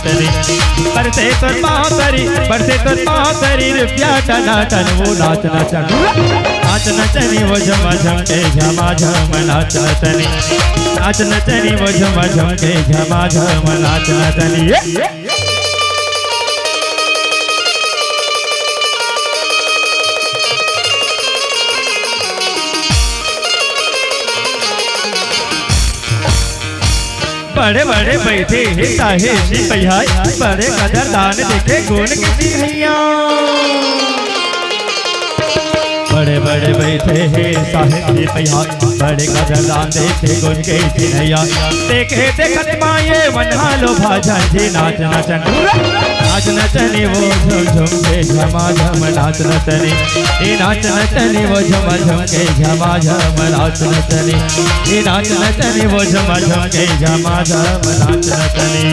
नाचनी बरसे तो पातरी बरसे तो पातरी रुपया टनाटन वो नाच नचनी वो झम झम के झमा झम नाच नचनी वो झम झम के झमा झम नाच नचनी। बड़े बड़े बैठे हैं साहे सिपहिया बड़े कदरदान देखे गुण किसी भैया बड़े बड़े बैठे हैं साहे सिपहिया बड़े कदरदान देखे गुण किसी भैया देखे देखत माये वन्हा लो भाजन जी नाच नचनी वो झुम झुम के झमा झम नाच नचनी वो झम झम के झमा झम नाच नचनी वो झम झम के झमा झम नाच नचनी।